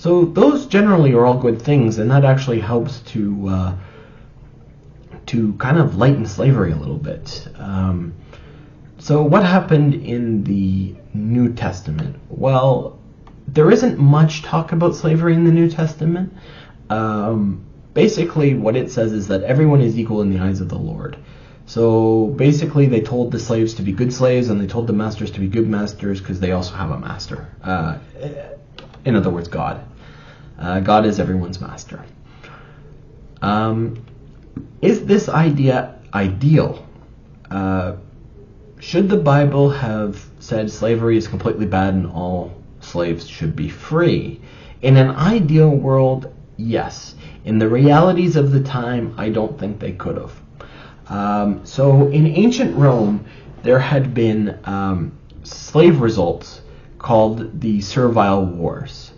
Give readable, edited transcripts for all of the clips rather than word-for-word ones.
So those generally are all good things, and that actually helps to kind of lighten slavery a little bit. So what happened in the New Testament? Well, there isn't much talk about slavery in the New Testament. Basically, what it says is that everyone is equal in the eyes of the Lord. So basically, they told the slaves to be good slaves, and they told the masters to be good masters because they also have a master. In other words, God. God is everyone's master. Is this idea ideal? Should the Bible have said slavery is completely bad and all slaves should be free? In an ideal world, yes. In the realities of the time, I don't think they could have. So in ancient Rome, there had been slave revolts called the Servile Wars.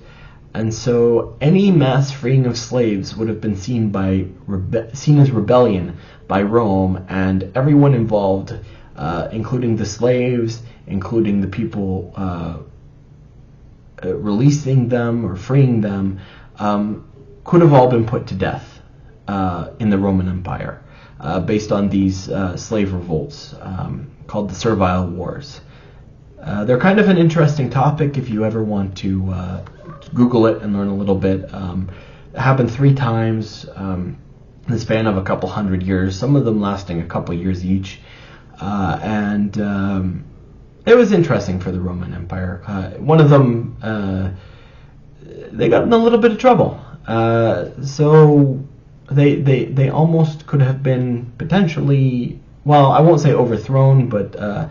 And so any mass freeing of slaves would have been seen as rebellion by Rome, and everyone involved, including the slaves, including the people releasing them or freeing them, could have all been put to death in the Roman Empire based on these slave revolts called the Servile Wars. They're kind of an interesting topic if you ever want to Google it and learn a little bit. It happened 3 times in the span of a couple hundred years, some of them lasting a couple years each. And it was interesting for the Roman Empire. One of them, they got in a little bit of trouble. So they almost could have been potentially, well, I won't say overthrown, but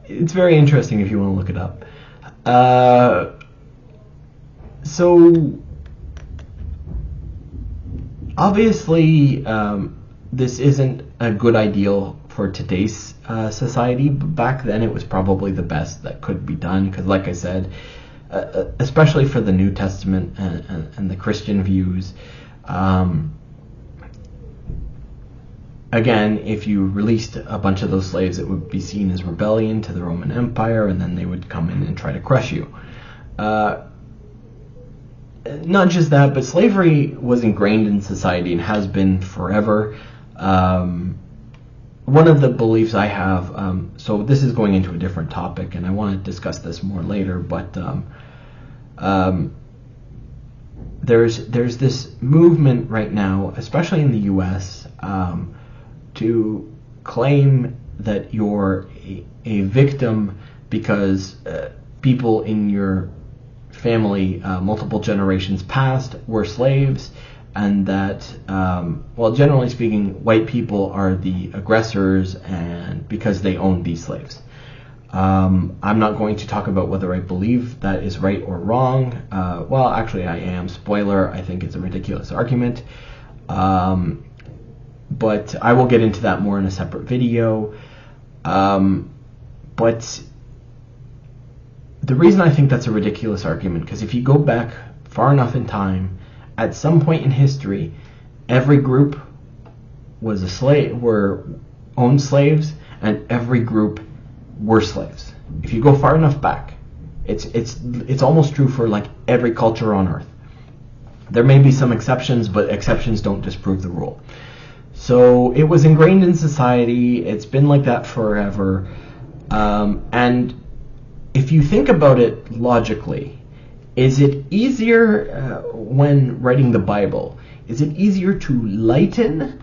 it's very interesting if you want to look it up. So obviously this isn't a good ideal for today's society, but back then it was probably the best that could be done, because like I said, especially for the New Testament and the Christian views, again, if you released a bunch of those slaves, it would be seen as rebellion to the Roman Empire, and then they would come in and try to crush you. Not just that, but slavery was ingrained in society and has been forever. One of the beliefs I have, so this is going into a different topic, and I want to discuss this more later, but there's this movement right now, especially in the U.S., to claim that you're a victim because people in your family multiple generations past were slaves, and that, well, generally speaking, white people are the aggressors and because they own these slaves. I'm not going to talk about whether I believe that is right or wrong. Well, actually I am. Spoiler, I think it's a ridiculous argument. But I will get into that more in a separate video. But the reason I think that's a ridiculous argument, because if you go back far enough in time, at some point in history, every group was a slave, owned slaves, and every group were slaves. If you go far enough back, it's almost true for like every culture on earth. There may be some exceptions, but exceptions don't disprove the rule. So it was ingrained in society. It's been like that forever. And if you think about it logically, is it easier when writing the Bible? Is it easier to lighten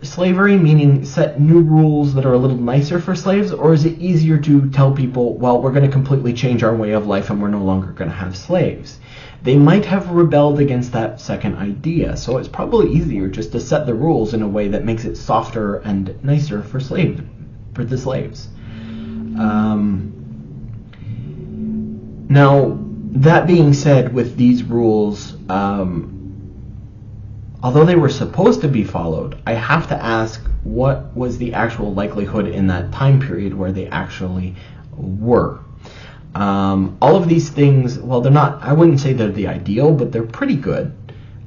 slavery, meaning set new rules that are a little nicer for slaves, or is it easier to tell people, well, we're going to completely change our way of life and we're no longer going to have slaves? They might have rebelled against that second idea, so it's probably easier just to set the rules in a way that makes it softer and nicer for the slaves. Now, that being said, with these rules, although they were supposed to be followed, I have to ask, what was the actual likelihood in that time period where they actually were? All of these things, well, they're not, I wouldn't say they're the ideal, but they're pretty good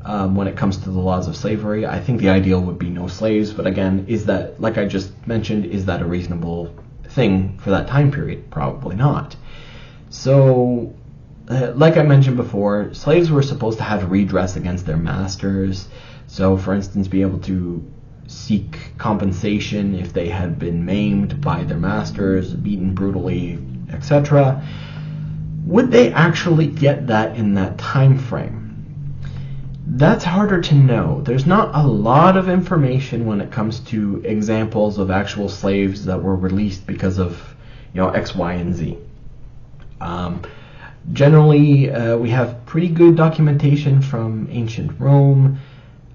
when it comes to the laws of slavery. I think the ideal would be no slaves, but again, is that, like I just mentioned, is that a reasonable thing for that time period? Probably not. So like I mentioned before, slaves were supposed to have redress against their masters. So, for instance, be able to seek compensation if they had been maimed by their masters, beaten brutally, etc. Would they actually get that in that time frame? That's harder to know. There's not a lot of information when it comes to examples of actual slaves that were released because of, X, Y, and Z. Generally, we have pretty good documentation from ancient Rome.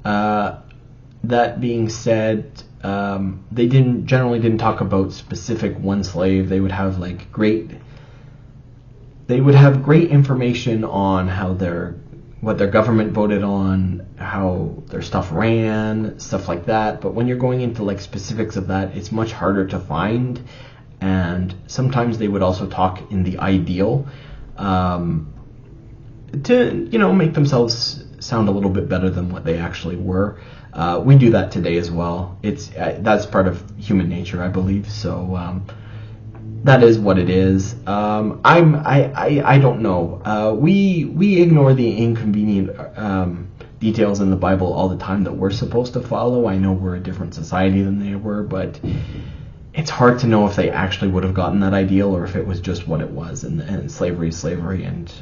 That being said, they generally didn't talk about specific one slave. They would have great information on what their government voted on, how their stuff ran, stuff like that. But when you're going into specifics of that, it's much harder to find. And sometimes they would also talk in the ideal, to make themselves sound a little bit better than what they actually were. We do that today as well. That's part of human nature, I believe. So that is what it is. I don't know. We ignore the inconvenient details in the Bible all the time that we're supposed to follow. I know we're a different society than they were, but it's hard to know if they actually would have gotten that ideal or if it was just what it was. And slavery is slavery. And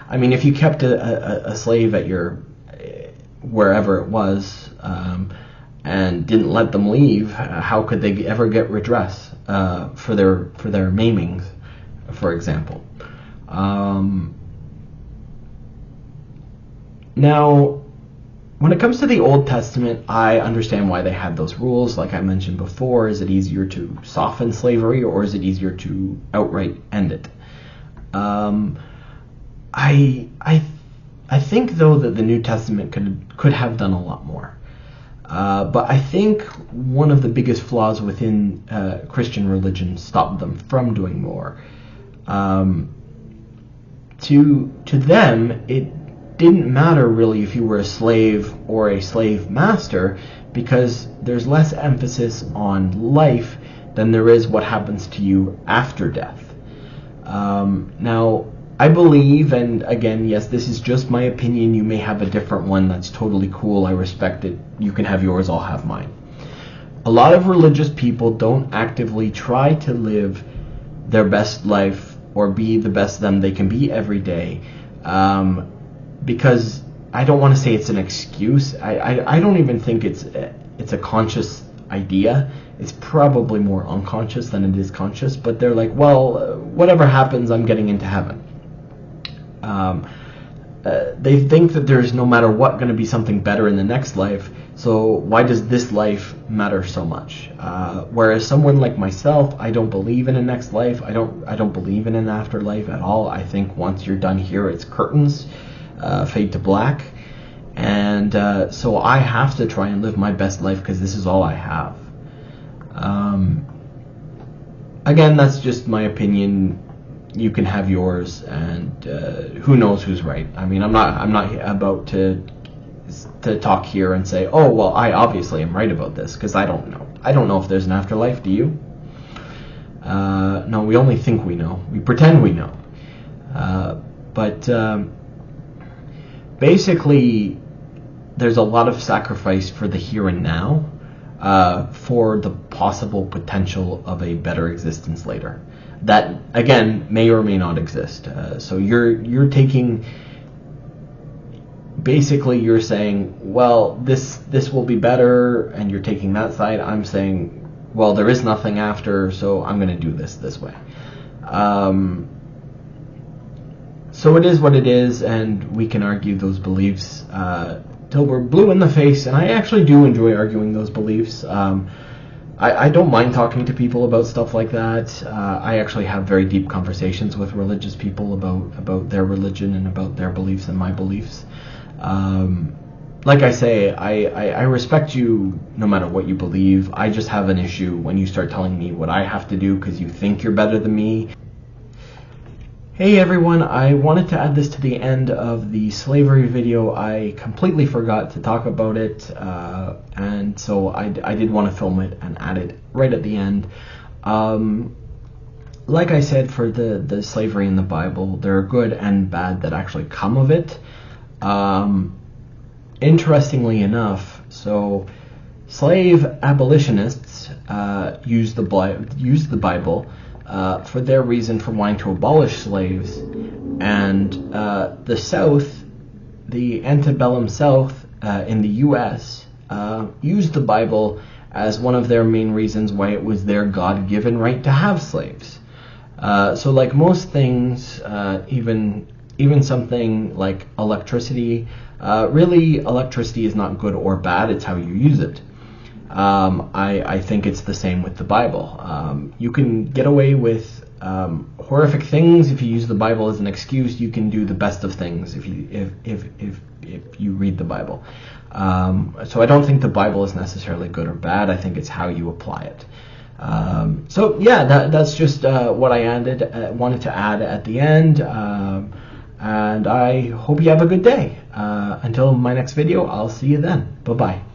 I mean, if you kept a slave at your wherever it was, and didn't let them leave, how could they ever get redress for their maimings, for example? Now, when it comes to the Old Testament, I understand why they had those rules. Like I mentioned before, is it easier to soften slavery, or is it easier to outright end it? I think, though, that the New Testament could have done a lot more. But I think one of the biggest flaws within Christian religion stopped them from doing more. To them, it didn't matter really if you were a slave or a slave master, because there's less emphasis on life than there is what happens to you after death. Now, I believe, and again, yes, this is just my opinion. You may have a different one. That's totally cool. I respect it. You can have yours, I'll have mine. A lot of religious people don't actively try to live their best life or be the best them they can be every day, because I don't want to say it's an excuse. I don't even think it's a conscious idea. It's probably more unconscious than it is conscious, but they're like, well, whatever happens, I'm getting into heaven. They think that there's no matter what going to be something better in the next life, so why does this life matter so much? Whereas someone like myself, I don't believe in a next life. I don't believe in an afterlife at all. I think once you're done here, it's curtains, fade to black, and so I have to try and live my best life because this is all I have. Again, that's just my opinion. You can have yours, and who knows who's right. I mean, I'm not about to talk here and say, oh, well, I obviously am right about this, because I don't know. I don't know if there's an afterlife. Do you? No, we only think we know. We pretend we know. But basically, there's a lot of sacrifice for the here and now, for the possible potential of a better existence later. That, again, may or may not exist. So you're taking, basically you're saying, well, this will be better, and you're taking that side. I'm saying, well, there is nothing after, so I'm going to do this way. So it is what it is, and we can argue those beliefs till we're blue in the face, and I actually do enjoy arguing those beliefs. I don't mind talking to people about stuff like that. I actually have very deep conversations with religious people about their religion and about their beliefs and my beliefs. Like I say, I respect you no matter what you believe. I just have an issue when you start telling me what I have to do because you think you're better than me. Hey everyone, I wanted to add this to the end of the slavery video. I completely forgot to talk about it, and so I did want to film it and add it right at the end. like I said, for the slavery in the Bible, there are good and bad that actually come of it. Interestingly enough, so slave abolitionists used the Bible for their reason for wanting to abolish slaves, and the South, the antebellum South in the U.S., used the Bible as one of their main reasons why it was their God-given right to have slaves. So like most things, even something like electricity, really electricity is not good or bad, it's how you use it. I think it's the same with the Bible. You can get away with horrific things if you use the Bible as an excuse. You can do the best of things if you read the Bible. So I don't think the Bible is necessarily good or bad. I think it's how you apply it. So yeah, that's just what I wanted to add at the end. And I hope you have a good day. Until my next video, I'll see you then. Bye-bye.